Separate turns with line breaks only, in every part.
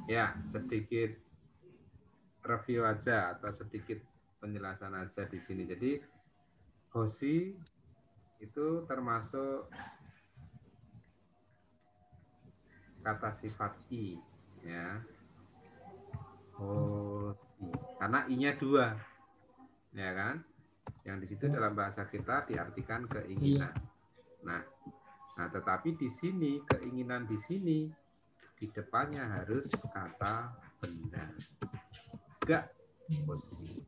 Ya, sedikit review aja atau sedikit penjelasan aja di sini. Jadi hoshi itu termasuk kata sifat i, ya. Hoshi. Karena i-nya 2, ya kan? Yang di situ dalam bahasa kita diartikan keinginan. Nah, tetapi di sini keinginan di sini di depannya harus kata benda. Gak hoshi.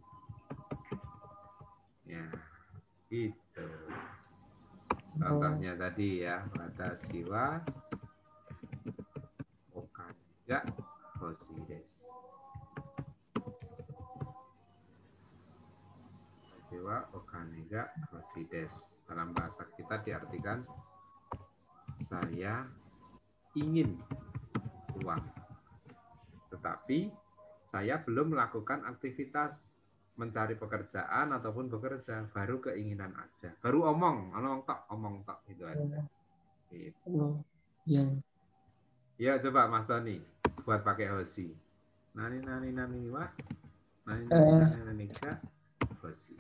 Ya, itu. Contohnya tadi ya, watashi wa okane ga hoshi desu. Watashi wa okane ga hoshi desu. Dalam bahasa kita diartikan saya ingin uang. Tetapi saya belum melakukan aktivitas mencari pekerjaan ataupun bekerja, baru keinginan aja, baru omong tok gitu aja. Gitu. Ya coba Mas Tony buat pakai hoshi. Nani wa, nani ga hoshi.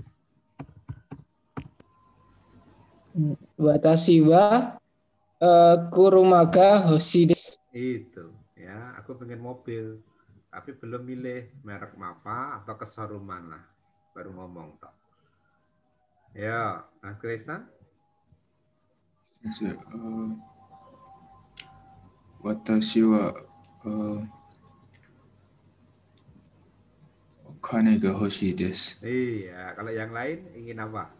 Watashi wa kurumaga hoshi desu.
Itu ya, aku pengen mobil tapi belum milih merek apa atau ke showroom mana, baru ngomong tok. Ya, Mas Krisan.
Watashi wa okane ga hoshi desu.
Iya, kalau yang lain ingin apa?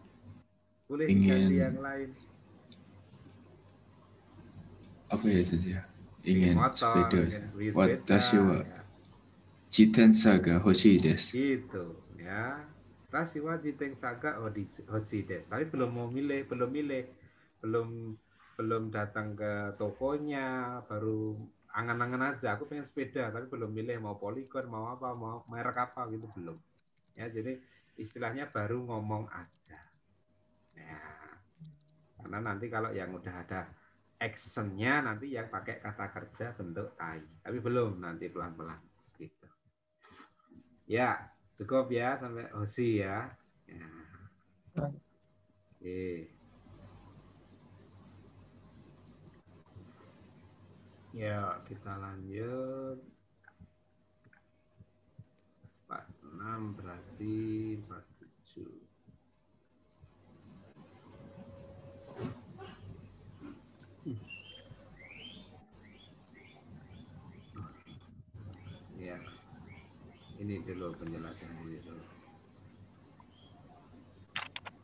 Boleh diganti
Ingin
yang lain.
apa ya tadi ya? Ingin
motor,
sepeda.
ingin beli sepeda.
Watashi wa
Ya.
jitensa ga hoshi desu.
Gitu, ya. Watashi wa jitensa ga hoshi desu. Tapi belum mau milih, belum datang ke tokonya, baru angan-angan aja. Aku pengen sepeda, tapi belum milih mau Polygon, mau apa, mau merek apa gitu belum. Ya, jadi istilahnya baru ngomong aja. Ya. Karena nanti kalau yang udah ada actionnya nanti yang pakai kata kerja bentuk tai. Tapi belum, nanti pelan-pelan gitu. Ya, cukup ya sampai hoshi ya. Ya. Oke. Ya, kita lanjut. 46 berarti 47. Ya. Ini dulu penjelasan dulu.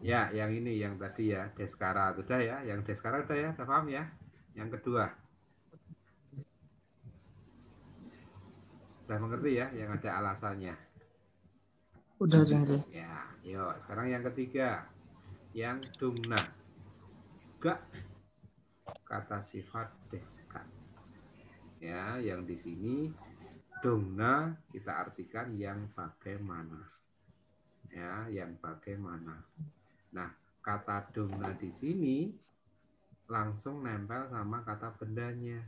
Ya, yang ini yang tadi ya, Deskara sudah ya, yang Deskara udah ya, udah paham ya? Yang kedua. Sudah mengerti ya, yang ada alasannya.
Udah Sensei.
Ya, yuk. Sekarang yang ketiga, yang dungna. Gak kata sifat deska. Ya, yang di sini dungna kita artikan yang bagaimana. Ya, yang bagaimana. Nah, kata dungna di sini langsung nempel sama kata bendanya.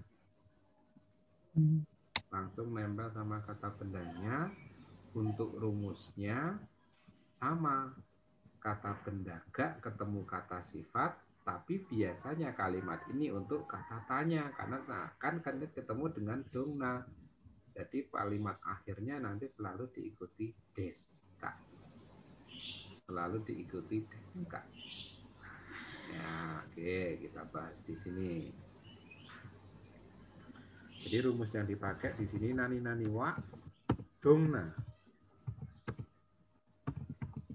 Langsung nempel sama kata bendanya. Untuk rumusnya sama. Kata benda gak ketemu kata sifat, tapi biasanya kalimat ini untuk kata tanya karena kan ketemu dengan dongna. Jadi kalimat akhirnya nanti selalu diikuti deska. Selalu diikuti deska. Ya, oke, kita bahas di sini. Jadi rumus yang dipakai di sini nani wa dongna.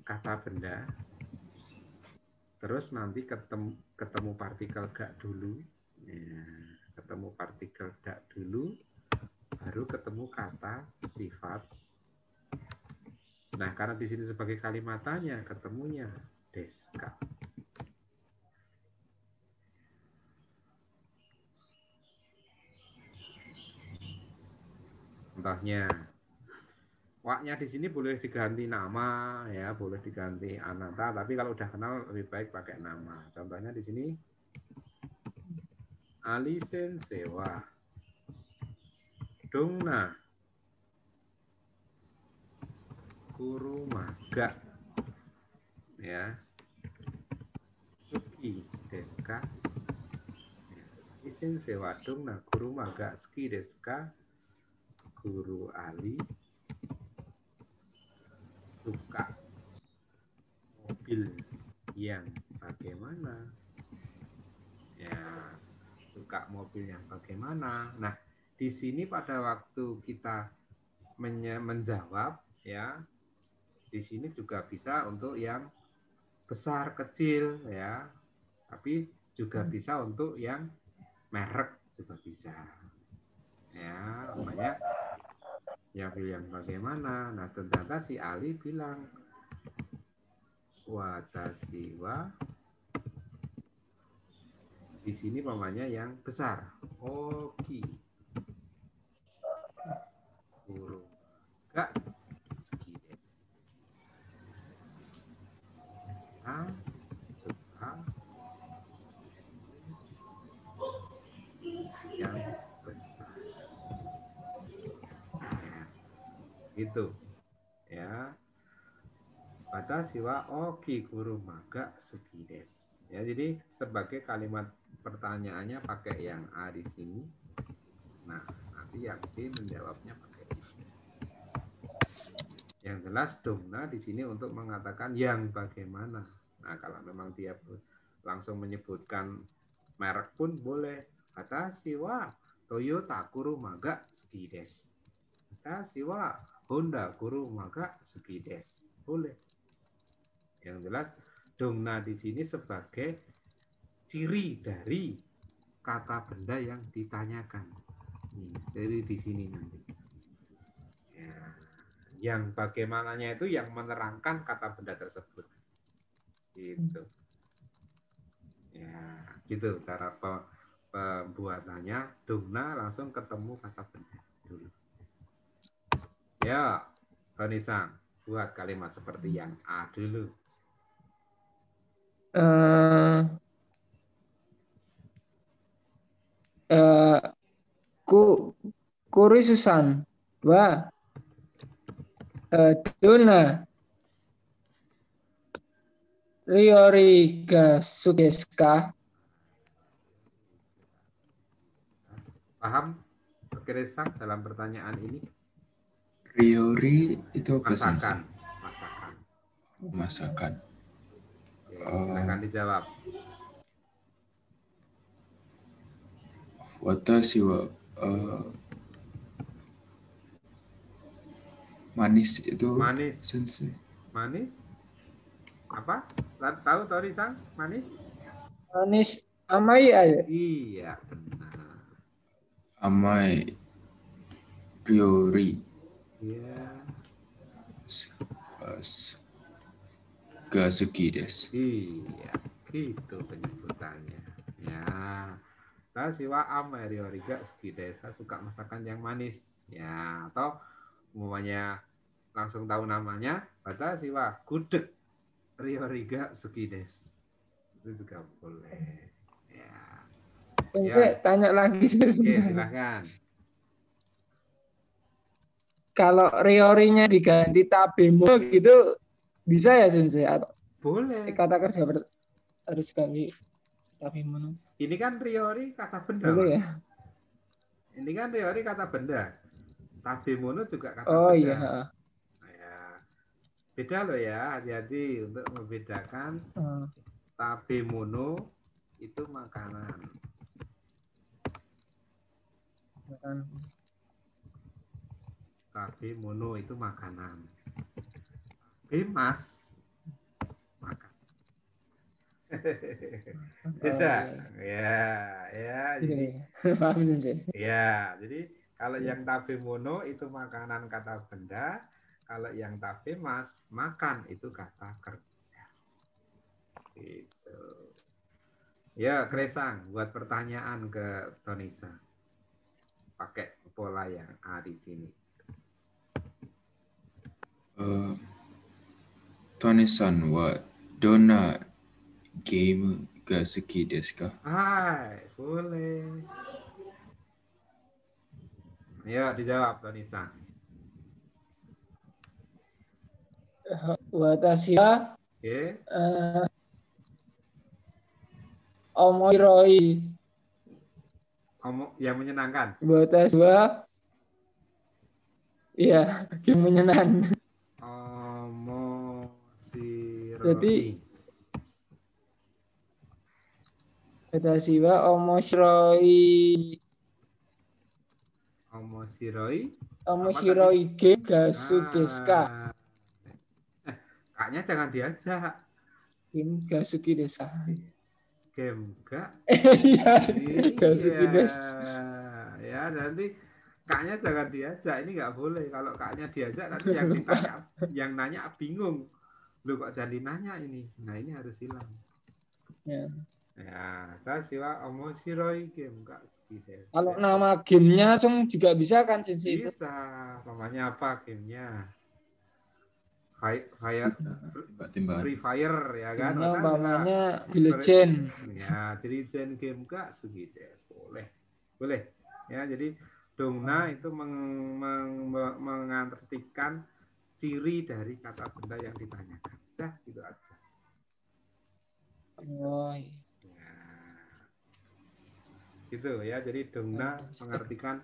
Kata benda. Terus nanti ketemu partikel gak dulu. Ya, ketemu partikel gak dulu. Baru ketemu kata sifat. Nah, karena di sini sebagai kalimat tanya, ketemunya deska. Contohnya, waknya di sini boleh diganti nama, ya, boleh diganti anata, tapi kalau udah kenal lebih baik pakai nama. Contohnya di sini, Ali sensei wa dongna kurumaga. Ya. Suki desu ka? Isin sewadung nah kurumaga suki desu ka? Guru Ali suka mobil yang bagaimana? Ya, suka mobil yang bagaimana? Nah, di sini pada waktu kita menjawab, ya, di sini juga bisa untuk yang besar kecil, ya, tapi juga bisa untuk yang merek juga bisa. Ya, namanya yang pilih yang bagaimana? Nah, ternyata si Ali bilang watashi wa di sini namanya yang besar. Oki. Guru. Gak sekide. Suka yang besar. Ya, gitu. Ya. Watashi wa oki guru maga suki desu. Ya, jadi sebagai kalimat pertanyaannya pakai yang A di sini. Nah, nanti yang B menjawabnya pakai ini. Yang jelas domna di sini untuk mengatakan yang bagaimana. Nah, kalau memang dia langsung menyebutkan merek pun boleh. Watashi wa Toyota Kurumaga suki desu. Watashi wa Honda Kurumaga suki desu. Boleh. Yang jelas domna di sini sebagai ciri dari kata benda yang ditanyakan. Ciri di sini nanti. Ya, yang bagaimananya itu yang menerangkan kata benda tersebut. Gitu. Ya, gitu cara pembuatannya. Domna langsung ketemu kata benda dulu. Ya, Tonisa, buat kalimat seperti yang A dulu.
Kurisusan wa dona Ryori ga suki desu ka?
Paham Keresak dalam pertanyaan ini?
Ryori itu apa
Masakan.
sensei?
Masakan.
Masakan.
Oke, silakan dijawab.
Watashi wa manis itu
Manis.
sensei.
Manis? Apa? Tahu Tori-san? Manis?
Manis amai aja.
Iya, benar.
Amai Ryori.
Iya.
Ga suki desu.
Iya, gitu penyebutannya. Ya. Saya siwa Amerioriga Suki Desa suka masakan yang manis. Ya, atau umumnya langsung tahu namanya, kata siwa gudeg Rioriga Suki Des. Itu juga boleh. Ya.
Saya tanya lagi
Oke,
sebentar.
silahkan.
Kalau riorinya diganti tabemo gitu bisa ya Sensei? Atau
Boleh.
kata kerja harus ganti tabemo?
Ini kan Riori kata benda,
Boleh
Mas.
ya?
Ini kan Riori kata benda. Tabemono juga kata
Oh
benda.
iya.
Ya. Beda loh ya, hati-hati untuk membedakan
Hmm.
tabemono itu makanan. Tabemono itu makanan. Mas makan. Beda. Ya, ya. Jadi
paham sih.
ya, jadi kalau yang tabemono itu makanan kata benda, kalau yang tabemas makan itu kata kerja. Gitu. Ya, Kresang, buat pertanyaan ke Tonisa. Pakai pola yang A di sini.
Tone-san wa donna game ga suki desu ka?
Hai, boleh. Ya, dijawab Tonisa.
Watashi wa
Oke.
omoshiroi.
Yang menyenangkan.
Watashi wa ya, yang menyenangkan. Jadi
Omoshiroi.
watashi wa omoshiroi.
Omoshiroi. Apa tadi?
Omoshiroi ge gasu desu ka.
Kaknya jangan diajak.
Ini gasuki desu ka.
Game gak?
Iya,
Iya.
gasuki desu.
Ya, nanti kaknya jangan diajak. Ini nggak boleh. Kalau kaknya diajak, nanti yang ditanya, yang nanya bingung. Lu kok jadi nanya ini? Nah, ini harus hilang.
Ya.
Ya, Tashiwa Omoshiroi game gak skides.
Kalau nama gamenya langsung juga bisa kan Sensei itu?
Bisa. Namanya apa gamenya? Fire,
Tembak-tembakan.
Free Fire ya kan?
Gamenya
Tashiwa.
umpamanya Legend.
Ya, jadi Zen game gak skides. Boleh. Boleh. Ya, jadi Dongna itu mengartikan ciri dari kata benda yang ditanyakan. Dah, gitu aja.
Oh, iya.
Gitu ya, jadi Dongna mengartikan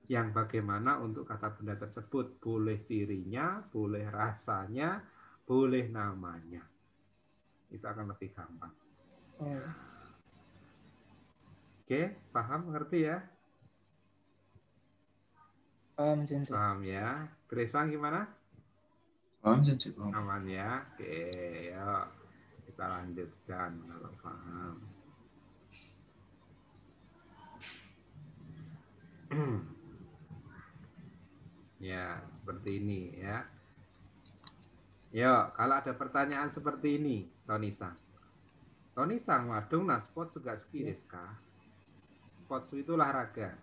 yang bagaimana untuk kata benda tersebut. Boleh cirinya, boleh rasanya, boleh namanya. Itu akan lebih gampang.
Oh.
Oke, paham, ngerti ya?
Paham Sensei.
Paham ya. Gresang gimana?
Paham Sensei, paham.
Aman ya. Oke, yuk kita lanjutkan kalau paham. Ya, seperti ini ya. Yuk, kalau ada pertanyaan seperti ini, Tony-san. Tony-san, wadung nah sport juga ski desu ka? Sport itu olahraga.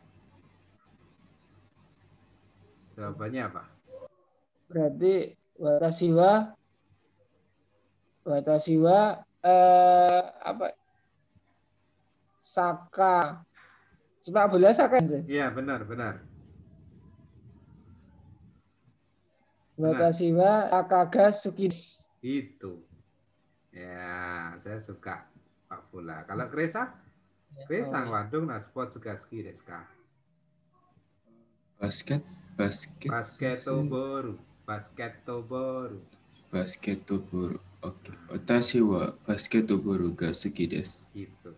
Jawabannya apa?
Berarti watashi wa apa? Saka. Sepak bola Saka Sensei.
Iya, benar.
Watashi wa Sakaga Suki desu.
Itu. Ya, saya suka sepak bola. Kalau Kresa? Kresa, wadung nah sport juga ski desu ka?
Basket Sensei.
Basketball.
Basketball. Oke. Watashi wa basketball ga suki desu.
Gitu.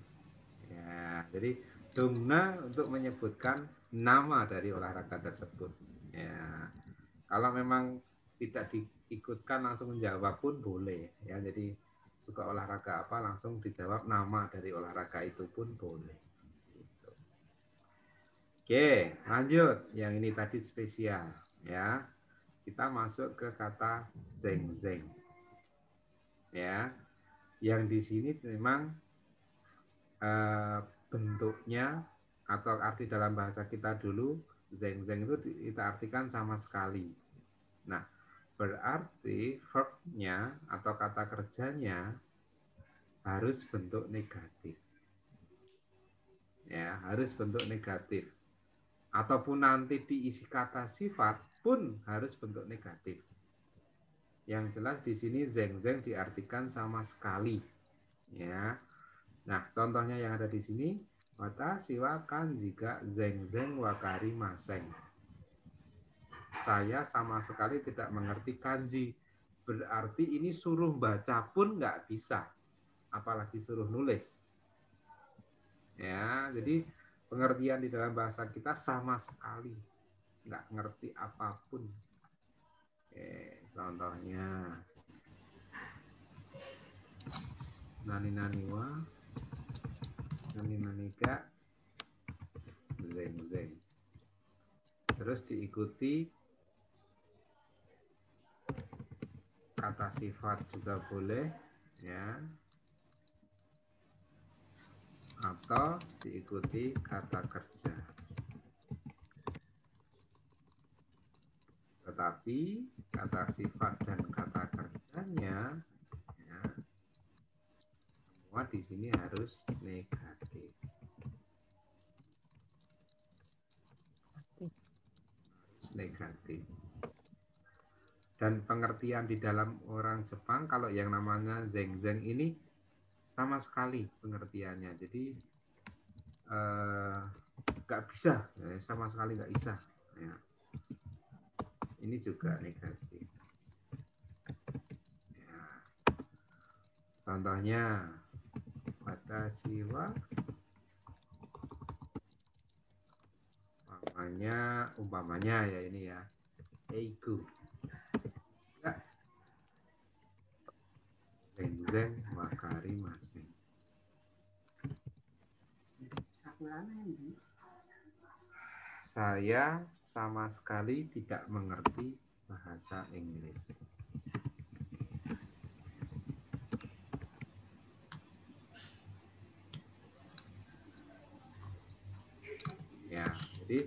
Ya, jadi Dongna untuk menyebutkan nama dari olahraga tersebut. Ya, kalau memang tidak diikutkan langsung menjawab pun boleh. Ya, jadi suka olahraga apa langsung dijawab nama dari olahraga itu pun boleh. Gitu. Oke, lanjut. Yang ini tadi spesial. Ya, kita masuk ke kata zeng. Ya, yang di sini memang bentuknya atau arti dalam bahasa kita dulu zeng itu kita artikan sama sekali. Nah, berarti verbnya atau kata kerjanya harus bentuk negatif. Ya, harus bentuk negatif. Ataupun nanti diisi kata sifat pun harus bentuk negatif. Yang jelas di sini zeng diartikan sama sekali. Ya. Nah, contohnya yang ada di sini, watashi wa kanji ga zeng wakari maseng. Saya sama sekali tidak mengerti kanji. Berarti ini suruh baca pun nggak bisa, apalagi suruh nulis. Ya, jadi pengertian di dalam bahasa kita sama sekali nggak ngerti apapun. Oke, contohnya nani wa nani ga zeng. Terus diikuti kata sifat juga boleh, ya, atau diikuti kata kerja. Tetapi kata sifat dan kata kerjanya, ya, semua di sini harus negatif. Harus negatif. Dan pengertian di dalam orang Jepang kalau yang namanya zeng-zeng ini sama sekali pengertiannya. Jadi nggak bisa, sama sekali nggak bisa. Ya. Ini juga negatif. Ya. Contohnya, watashi wa umpamanya ya ini ya, eiku. Enggak. Zeng-zeng wakarimasen. Saya sama sekali tidak mengerti bahasa Inggris. Ya, jadi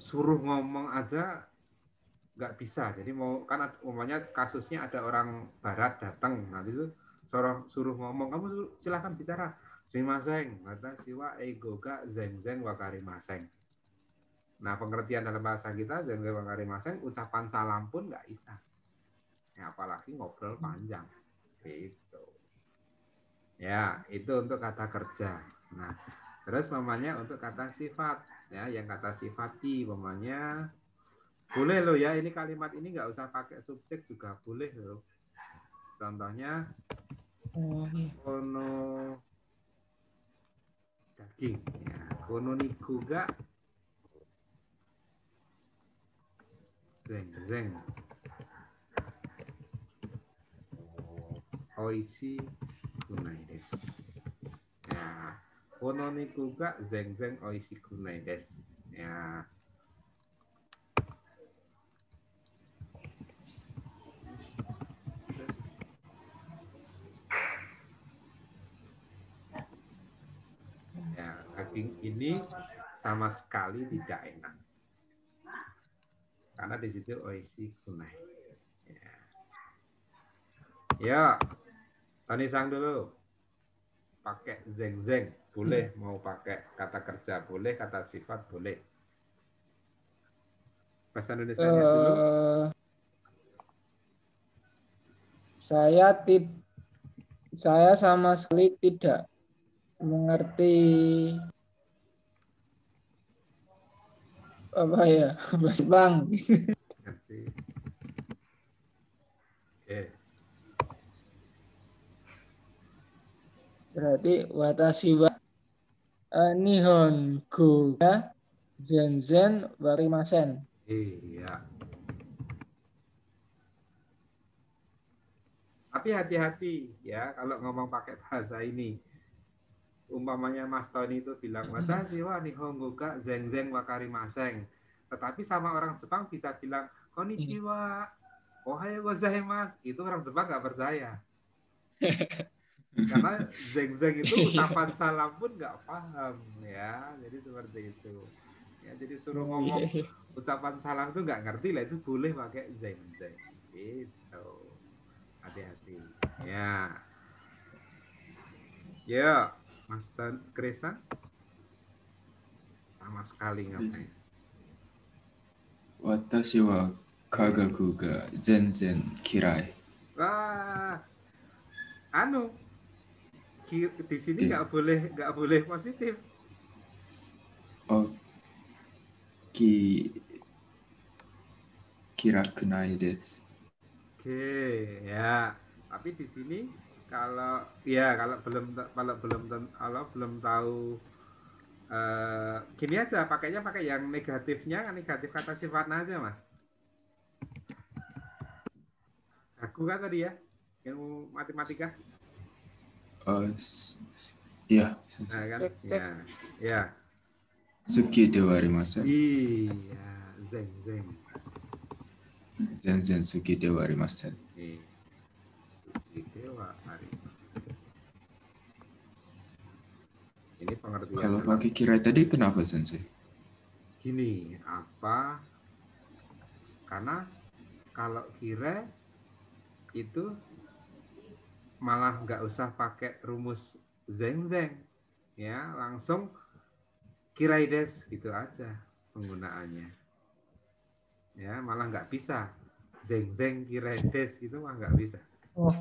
suruh ngomong aja nggak bisa. Jadi mau kan umumnya kasusnya ada orang Barat datang, nanti itu suruh ngomong, kamu silahkan bicara. Sumimasen, watashi wa eigo ga zeng-zeng wakarimasen. Nah, pengertian dalam bahasa kita zeng-zeng wakarimasen, ucapan salam pun nggak bisa. Ya, apalagi ngobrol panjang. Gitu. Ya, itu untuk kata kerja. Nah, terus mamanya untuk kata sifat. Ya, yang kata sifat i, mamanya boleh loh ya, ini kalimat ini nggak usah pakai subjek juga boleh loh. Contohnya, kono daging. Ya, kono niku ga zeng-zeng. Oishi kunai desu. Ya, kono niku ga zeng-zeng oishi kunai desu. Ya. Ya, daging ini sama sekali tidak enak. Karena di situ oishi kunai. Ya. Ya, Tani Sang dulu. Pakai zeng-zeng, boleh. Mau pakai kata kerja, boleh. Kata sifat, boleh. Bahasa Indonesianya dulu.
Saya sama sekali tidak mengerti apa ya, Mas Bang.
Ngerti. Oke.
Berarti watashi wa nihongo ga zenzen warimasen.
Iya. Tapi hati-hati ya kalau ngomong pakai bahasa ini. Umpamanya Mas Tony itu bilang watashi wa nihongo ga zeng-zeng wakarimaseng. Tetapi sama orang Jepang bisa bilang konnichiwa, ohayo gozaimasu. Itu orang Jepang nggak percaya. Karena zeng-zeng itu ucapan salam pun nggak paham ya. Jadi seperti itu. Ya, jadi suruh ngomong ucapan salam itu nggak ngerti lah, itu boleh pakai zeng-zeng. Gitu. Hati-hati. Ya. Ya, Mas Krista sama sekali ngapain?
Watashi wa kagaku ga zenzen kirai.
Wah, di sini
De-
nggak boleh positif.
Oh, kirakunai desu.
Oke, ya. Tapi di sini kalau belum tahu gini aja, pakainya pakai yang negatifnya, negatif kata sifatnya aja, Mas. Aku kan tadi ya, ilmu matematika.
Iya,
Nah, kan?
Cek, cek.
Ya.
suki de wa arimasen.
Iya, zeng.
Zenzen suki de wa arimasen.
Dewa hari. Ini pengertian.
Kalau pakai kirai tadi kenapa sensei?
Gini, apa? Karena kalau kira itu malah nggak usah pakai rumus zeng-zeng, ya langsung kiraides gitu aja penggunaannya. ya malah nggak bisa. Zeng kiredes gitu mah nggak bisa.
Oh.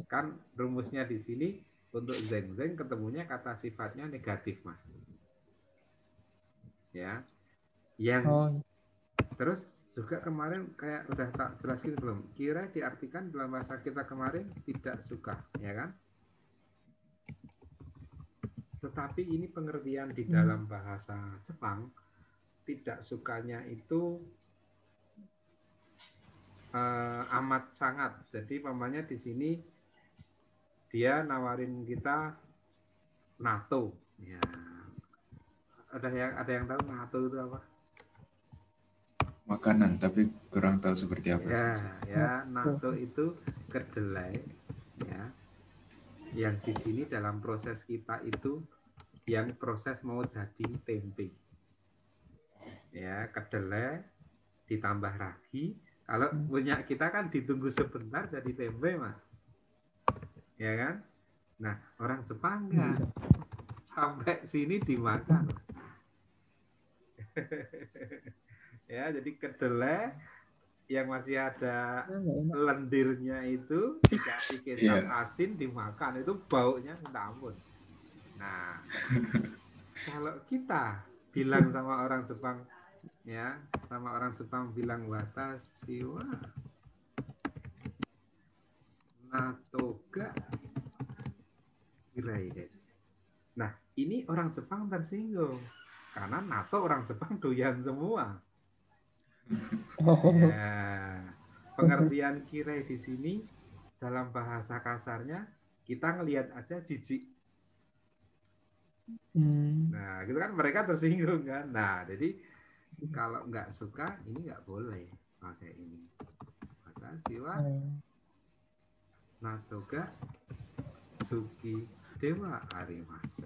Kan rumusnya di sini untuk zeng ketemunya kata sifatnya negatif, Mas. Ya. Yang terus juga kemarin kayak udah tak jelasin belum? Kira diartikan dalam bahasa kita kemarin tidak suka, ya kan? Tetapi ini pengertian di dalam bahasa Jepang, tidak sukanya itu amat sangat. Jadi mamanya di sini dia nawarin kita natto. Ya. Ada yang tahu natto itu apa?
Makanan, tapi kurang tahu seperti apa
Ya,
sih.
ya, natto itu kedelai, ya. Yang di sini dalam proses kita itu yang proses mau jadi tempe. Ya, kedelai ditambah ragi. Kalau punya kita kan ditunggu sebentar jadi tempe, Mas. Ya kan? Nah, orang Jepang enggak. Sampai sini dimakan. Ya, jadi kedelai yang masih ada lendirnya itu dikasih kecap asin dimakan, itu baunya minta ampun. Nah, kalau kita bilang sama orang Jepang, ya, sama orang Jepang bilang watashi wa natoga kirai desu. Nah, ini orang Jepang tersinggung karena nato orang Jepang doyan semua. Ya, pengertian kirai di sini dalam bahasa kasarnya kita ngelihat aja jijik. Nah, gitu kan mereka tersinggung kan. Nah, jadi kalau nggak suka ini nggak boleh pakai ini. Watashi wa natoga suki dewa arimasu.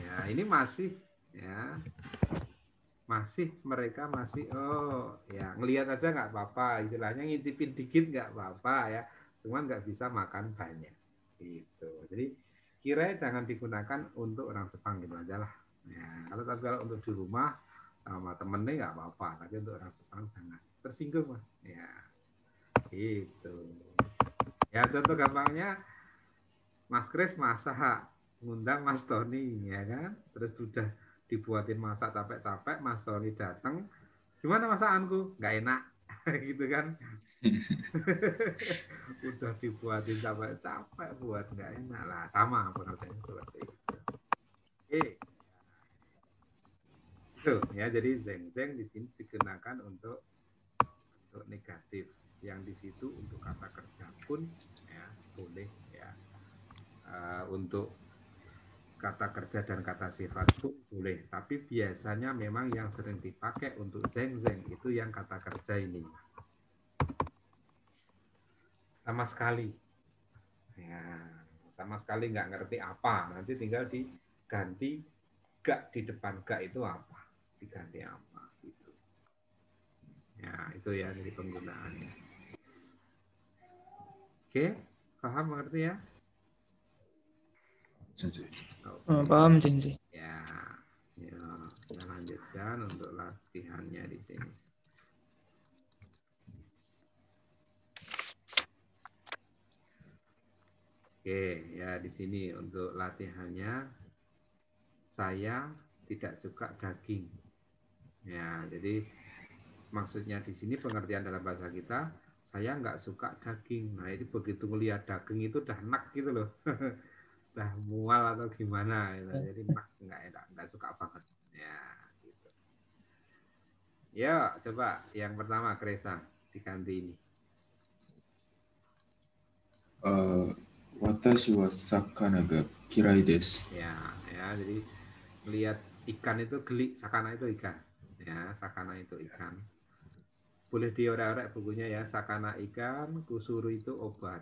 Ya, ini masih ya mereka masih ya ngelihat aja nggak apa-apa, istilahnya ngicipin dikit nggak apa-apa ya, cuman nggak bisa makan banyak gitu. Jadi kira jangan digunakan untuk orang Jepang gitu aja lah ya. Kalau untuk di rumah sama temennya nggak apa-apa, tapi untuk orang Jepang jangan, tersinggung Mas ya gitu ya. Contoh gampangnya Mas Kris masak ngundang Mas Tony ya kan, terus sudah dibuatin masak capek-capek, Mas Tony datang, gimana masakanku? Nggak enak gitu kan. Udah dibuatin capek-capek buat nggak enak lah, sama pengertiannya seperti itu. Oke. Tuh ya, jadi zeng di sini digunakan untuk negatif, yang di situ untuk kata kerja pun ya boleh ya. Untuk kata kerja dan kata sifat pun boleh, tapi biasanya memang yang sering dipakai untuk zeng itu yang kata kerja ini sama sekali ya, sama sekali nggak ngerti apa, nanti tinggal diganti gak di depan gak itu apa, diganti apa gitu ya. Itu ya dari penggunaannya. Oke, paham, mengerti ya?
Paham sih.
Ya, kita lanjutkan untuk latihannya di sini. Oke, ya di sini untuk latihannya, saya tidak suka daging. Ya, jadi maksudnya di sini pengertian dalam bahasa kita, saya nggak suka daging. Nah, itu begitu melihat daging itu udah enak gitu loh. Udah mual atau gimana gitu. Jadi enak, nggak suka banget. Ya, gitu. Ya, coba yang pertama Kresa diganti ini.
Watashi wa sakana ga kirai desu.
Ya, jadi melihat ikan itu geli, sakana itu ikan. Ya, sakana itu ikan. Boleh diorek-orek bukunya ya, sakana ikan, kusuru itu obat.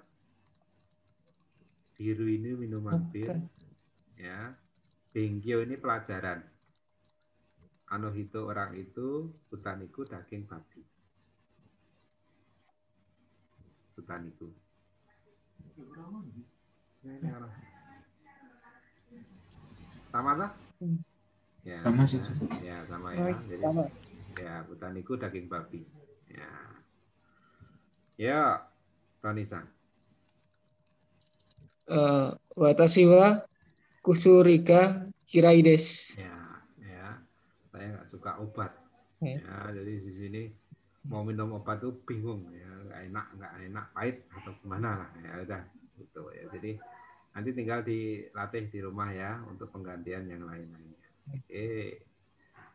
Biru ini minuman bir. Ya. Bengkyo ini pelajaran. Anohito orang itu, butaniku daging babi. Butaniku. Sama tak? Ya,
Sama sih.
Ya, sama ya. Jadi, ya, butaniku daging babi. Ya. Ya, Roni-san.
Watashi wa kusurika kiraides.
Ya. Saya nggak suka obat.
Ya.
Ya, jadi di sini mau minum obat tuh bingung ya, nggak enak, pahit atau gimana lah. Ya udah gitu ya. Jadi nanti tinggal dilatih di rumah ya untuk penggantian yang lain-lainnya. Oke.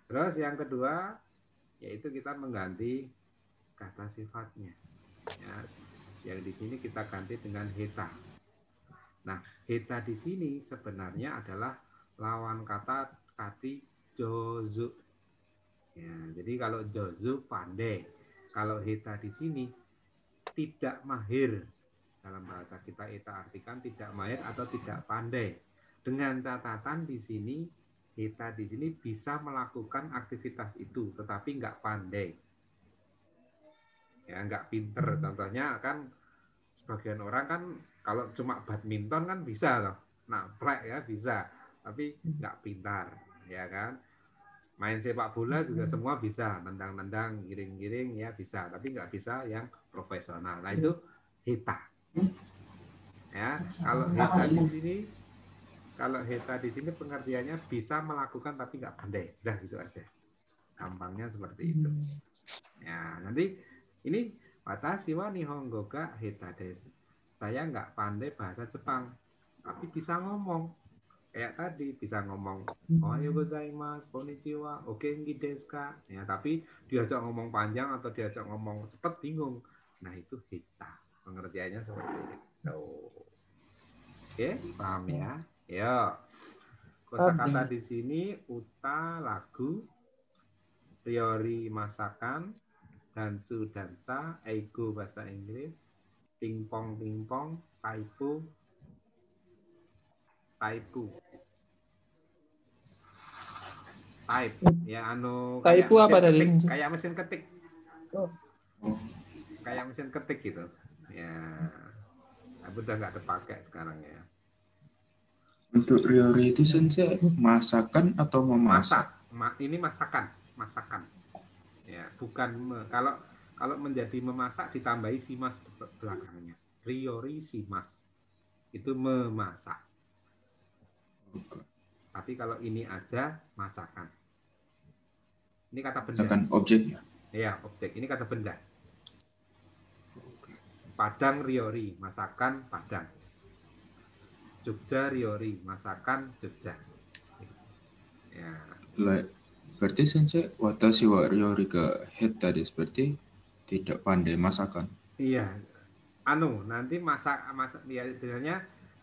Terus yang kedua yaitu kita mengganti kata sifatnya. Ya, yang di sini kita ganti dengan heta. Nah, heta di sini sebenarnya adalah lawan kata kati jozu. Ya, jadi kalau jozu pandai, kalau heta di sini tidak mahir. Dalam bahasa kita artikan tidak mahir atau tidak pandai. Dengan catatan di sini heta di sini bisa melakukan aktivitas itu, tetapi nggak pandai. Ya, nggak pinter. Contohnya kan sebagian orang kan kalau cuma badminton kan bisa loh, naplek ya bisa, tapi nggak pintar, ya kan. Main sepak bola juga semua bisa, nendang-nendang, giring-giring ya bisa, tapi nggak bisa yang profesional. Nah itu heta. Ya, kalau heta di sini pengertiannya bisa melakukan tapi nggak pandai, udah gitu aja. Gampangnya seperti itu. Ya, nanti ini watashi wa nihongo ga heta desu. Saya nggak pandai bahasa Jepang, tapi bisa ngomong. Kayak tadi bisa ngomong ohayo gozaimasu, konnichiwa, o genki desu ka. Ya, tapi diajak ngomong panjang atau diajak ngomong cepet bingung. Nah, itu heta. Pengertiannya seperti itu. Oke, paham ya? Ya. Kosakata di sini uta lagu, riori masakan, dansu dansa, eigo bahasa Inggris, pingpong taipu type ya kayak
Taipu apa tadi?
kayak mesin ketik
Oh.
kayak mesin ketik gitu ya, tapi udah nggak terpakai sekarang ya.
Untuk riori itu sensei masakan atau memasak?
Ini masakan ya, bukan kalau menjadi memasak ditambahi simas belakangnya. Riori simas itu memasak.
Oke.
Tapi kalau ini aja masakan. Ini kata benda.
Masakan objeknya.
Ya, objek. Ini kata benda. Padang riori, masakan Padang. Jogja riori, masakan Jogja. Ya.
Berarti sensei watashi wa riori ga heta desu, berarti tidak pandai masakan.
Iya. Nanti masak ya,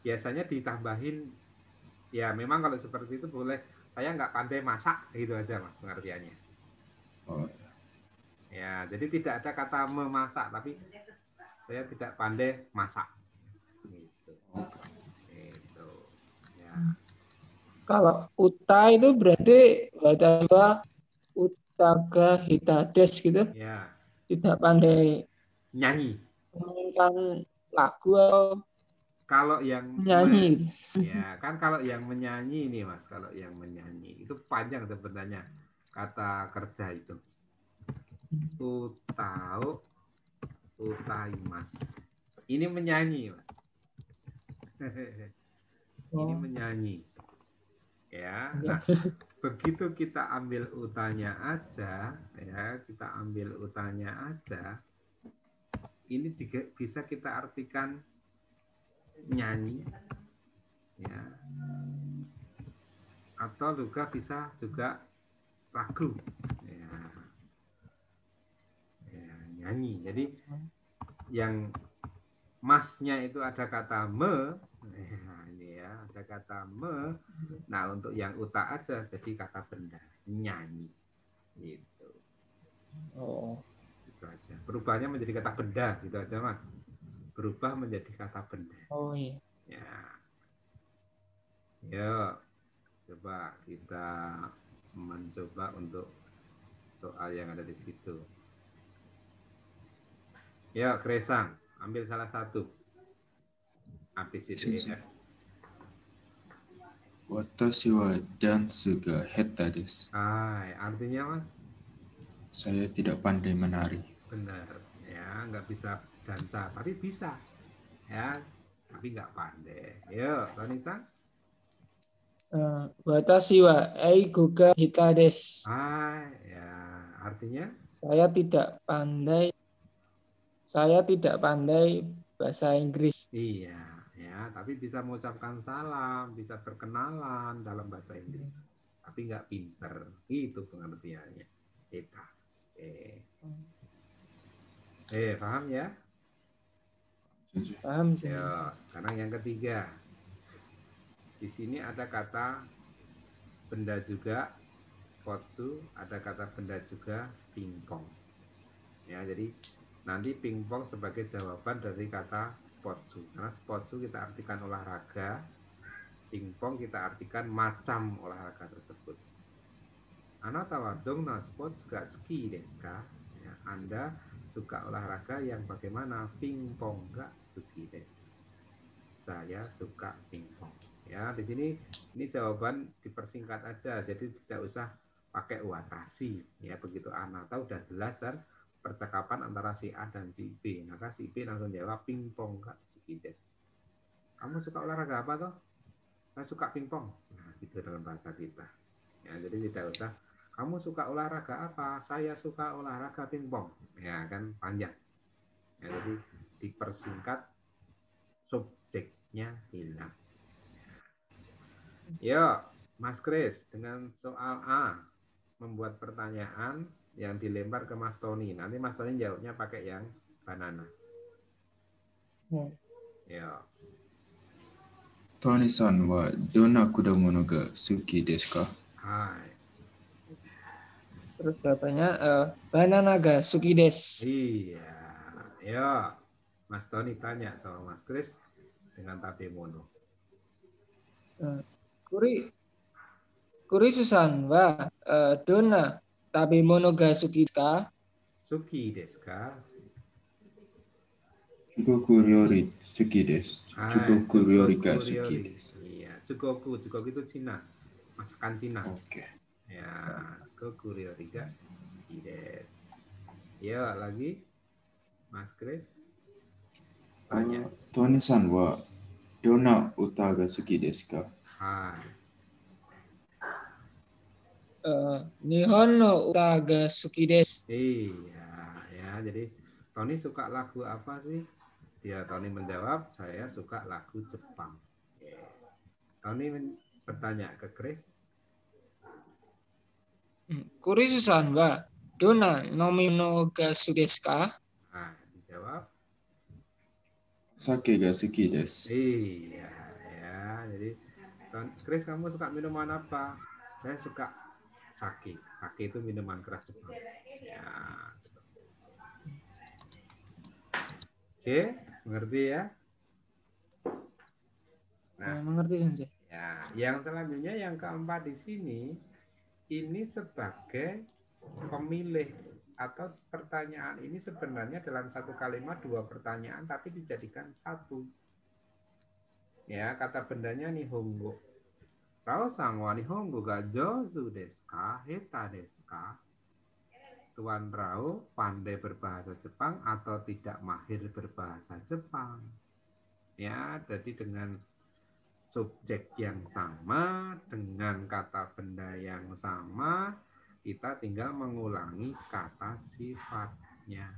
biasanya ditambahin. Ya, memang kalau seperti itu boleh. Saya nggak pandai masak, gitu aja mas pengertiannya.
Oh.
Ya, jadi tidak ada kata memasak, tapi saya tidak pandai masak. Gitu. Gitu. Ya.
Kalau uta itu berarti watashi wa utaga hitades gitu.
Ya.
Tidak pandai
Nyanyi.
memainkan lagu atau
kalau yang
menyanyi gitu.
Ya kan, kalau yang menyanyi nih mas, kalau yang menyanyi itu panjang sebenarnya kata kerja itu. Utaimas. Ini menyanyi mas. Ini menyanyi. Ya. Nah, begitu kita ambil utanya aja, ya kita ambil utanya aja. Ini bisa kita artikan nyanyi, ya, atau juga bisa juga lagu, ya, nyanyi. Jadi yang masnya itu ada kata me, ini ya ada kata me. Nah untuk yang uta aja jadi kata benda, nyanyi, gitu.
Oh.
Gitu aja. Perubahannya menjadi kata benda, gitu aja mas. Berubah menjadi kata benda.
Oh iya.
Ya. Yuk, coba kita mencoba untuk soal yang ada di situ. Ya, Kresang, ambil salah satu. ABCDEF.
Watashi wa dansu ga heta desu.
Artinya mas?
Saya tidak pandai menari.
benar. Ya, nggak bisa dansa, tapi bisa. Ya, tapi nggak pandai. Yuk, Tonisa.
Watashi wa eigo ga hita desu.
Ya, artinya?
Saya tidak pandai bahasa Inggris.
Iya, ya, tapi bisa mengucapkan salam, bisa berkenalan dalam bahasa Inggris. Tapi nggak pinter. Itu pengertiannya. Kita. Paham ya?
Sensei.
Paham,
Ya,
Sensei.
sekarang yang ketiga. Di sini ada kata benda juga, spotsu, ada kata benda juga, pingpong. Ya, jadi nanti pingpong sebagai jawaban dari kata spotsu. Karena spotsu kita artikan olahraga, pingpong kita artikan macam olahraga tersebut. Anata wa donna sports ga suki desu ka? Ya, Anda suka olahraga yang bagaimana? Pingpong ga suki desu. Saya suka pingpong. Ya, di sini ini jawaban dipersingkat aja, jadi tidak usah pakai watashi. Ya, begitu anata udah jelas dan percakapan antara si A dan si B. Maka si B langsung jawab pingpong ga suki desu. Kamu suka olahraga apa toh? Saya suka pingpong. Nah, gitu dalam bahasa kita. Ya, jadi tidak usah kamu suka olahraga apa? Saya suka olahraga pingpong. Ya, kan panjang. Ya, jadi dipersingkat, subjeknya hilang. Yuk, Mas Kris, dengan soal A, membuat pertanyaan yang dilempar ke Mas Tony. Nanti Mas Tony jawabnya pakai yang banana. Yuk.
Tony-san wa donna kudamono ga suki desu ka?
Hai.
Terus jawabannya banana ga suki desu.
Iya. Yuk, Mas Tony tanya sama Mas Kris dengan tabemono.
Kuri-san wa donna tabemono ga suki desu ka?
Suki desu ka?
Chugoku ryori suki desu. Chugoku ryori ga
Chugoku
suki
ryori.
desu.
Iya, Chugoku itu Cina. Masakan Cina.
Oke.
Ya, Chugoku ryori ga suki desu. Ya, lagi Mas Kris tanya.
Tony-san wa donna uta ga suki desu ka?
Hai.
Nihon no uta ga suki desu.
Iya, ya. Jadi Tony suka lagu apa sih? Ya, Tony menjawab, saya suka lagu Jepang. Tony bertanya ke Chris.
Kuri-san wa donna nomino ga suki desu ka?
Nah, dijawab.
Sake ga suki desu.
Iya, ya. Jadi, Chris, kamu suka minuman apa? Saya suka sake. Sake itu minuman keras Jepang. Ya. Oke, mengerti ya? Nah,
mengerti, Sensei.
ya, yang selanjutnya yang keempat di sini ini sebagai pemilih atau pertanyaan ini sebenarnya dalam satu kalimat dua pertanyaan tapi dijadikan satu. Ya, kata bendanya nihongo. Rao-san wa nihongo ga jouzu desu ka? Heta desu ka? Tuan Rao pandai berbahasa Jepang atau tidak mahir berbahasa Jepang? Ya, jadi dengan subjek yang sama, dengan kata benda yang sama, kita tinggal mengulangi kata sifatnya.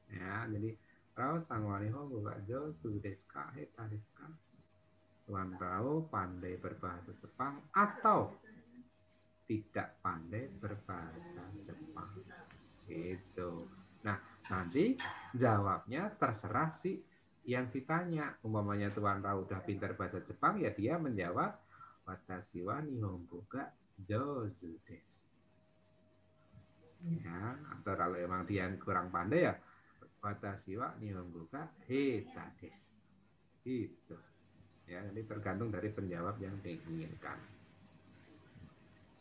Ya, jadi Rao sang wa nihongo ga jouzu desu ka? Heta desu ka? Tuan Rao pandai berbahasa Jepang atau tidak pandai berbahasa Jepang. Gitu. Nah, nanti jawabnya terserah si yang ditanya. Umpamanya Tuan Rao udah pintar bahasa Jepang, ya dia menjawab watashi wa nihongo ga jouzu desu. Ya, atau kalau emang dia kurang pandai ya watashi wa nihongo ga heta desu. Gitu. Ya, ini tergantung dari penjawab yang diinginkan.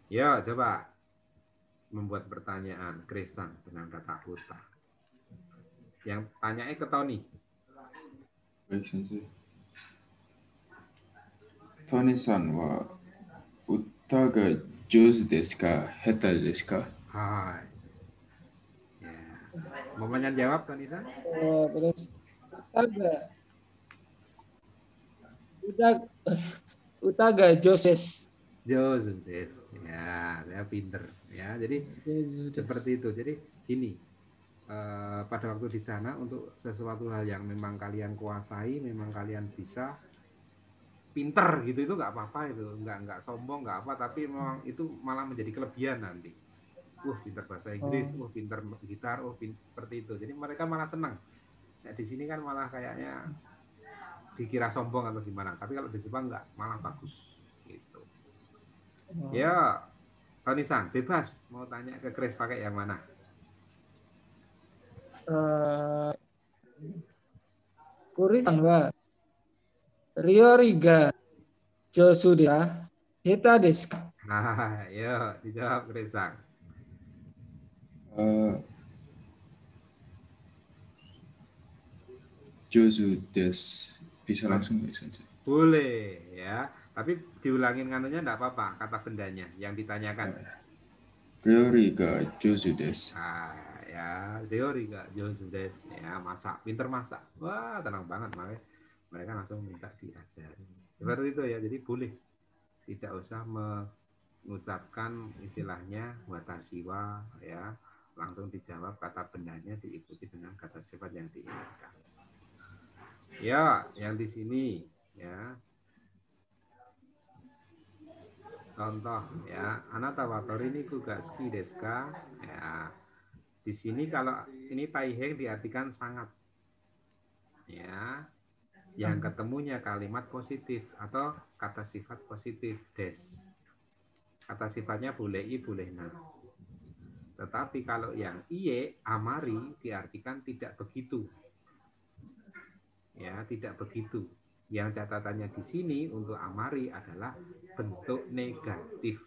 Ya, coba membuat pertanyaan Krisan dengan kata huta. Yang tanyanya ke Tony.
Baik, Sensei. Tony-san wa uta ga jouzu desu ka? Heta desu ka?
Hai. Ya. Mau jawab, Tonisa?
Terus Utaga Joses.
Joses. Ya, saya pinter. Ya, jadi seperti itu. Jadi gini, pada waktu di sana untuk sesuatu hal yang memang kalian kuasai, memang kalian bisa pinter gitu, itu nggak apa-apa, itu nggak sombong, nggak apa, tapi memang itu malah menjadi kelebihan nanti. Pinter bahasa Inggris, pinter gitar, seperti itu. Jadi mereka malah senang. Nah, di sini kan malah kayaknya dikira sombong atau gimana, tapi kalau di Jepang nggak, malah bagus gitu. Ya, Tony-san, bebas mau tanya ke Chris pakai yang mana?
Kurisan wa Ryoriga Josuda Hita desu ka?
Nah, yuk dijawab Chris-san.
Josu des. Bisa langsung nggak saja?
Boleh ya, tapi diulangin kanunya enggak apa-apa, kata bendanya yang ditanyakan.
Ryori ga Josu des.
Ya, Ryori ga Josu des. Ya, masak, pinter masak. Wah, senang banget mereka langsung minta diajarin. Seperti itu ya, jadi boleh. Tidak usah mengucapkan istilahnya watashi wa ya, langsung dijawab kata bendanya diikuti dengan kata sifat yang diinginkan. Ya, yang di sini ya. Contoh ya, anata watori ni kugaski desu ka? Ya. Di sini kalau ini taiheng diartikan sangat. Ya. Yang ketemunya kalimat positif atau kata sifat positif des. Kata sifatnya boleh i, boleh na. Tetapi kalau yang iye, amari diartikan tidak begitu. Ya, tidak begitu. Yang catatannya di sini untuk amari adalah bentuk negatif.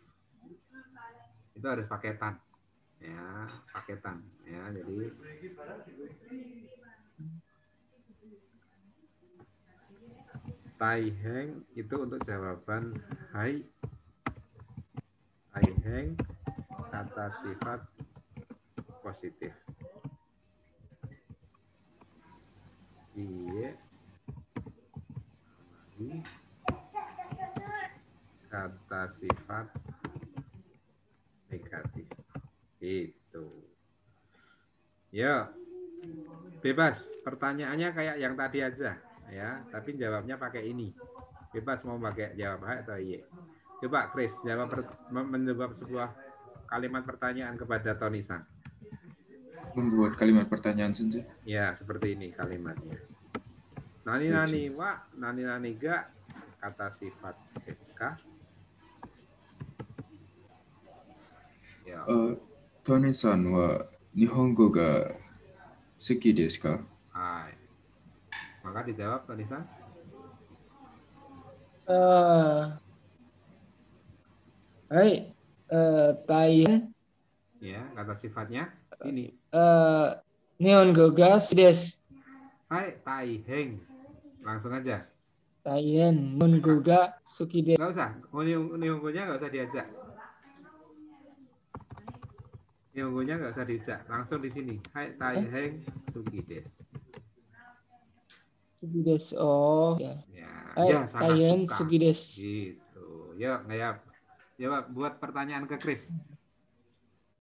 Itu harus paketan. Ya, paketan. Ya, jadi taiheng itu untuk jawaban hai. Taiheng kata sifat positif. Iye kata sifat negatif. Itu. Ya, bebas. Pertanyaannya kayak yang tadi aja, ya. Tapi jawabnya pakai ini. Bebas mau pakai jawab hai atau iye. Coba Chris menjawab sebuah kalimat pertanyaan kepada Tony-san.
Membuat kalimat pertanyaan saja.
Ya, seperti ini kalimatnya. Nani wa, nani ga, kata sifat SK. Ya.
Tony-san wa Nihongo ga suki desu ka?
Hai. Maka dijawab Tony-san.
Hai, taiheng.
Ya, kata sifatnya ini.
Nihongo ga des.
Hai, taiheng. Langsung aja.
Taiheng Nihongo ga suki des.
Nggak usah. Nihongo-nya nggak usah diajak. Nihongo-nya nggak usah diajak. Langsung di sini. Hai, taiheng suki des.
Suki des. Oh, ya. Hai,
sangat
taiheng
suka.
suki des.
Gitu. Yuk, ngayap. Jawab buat pertanyaan ke Chris.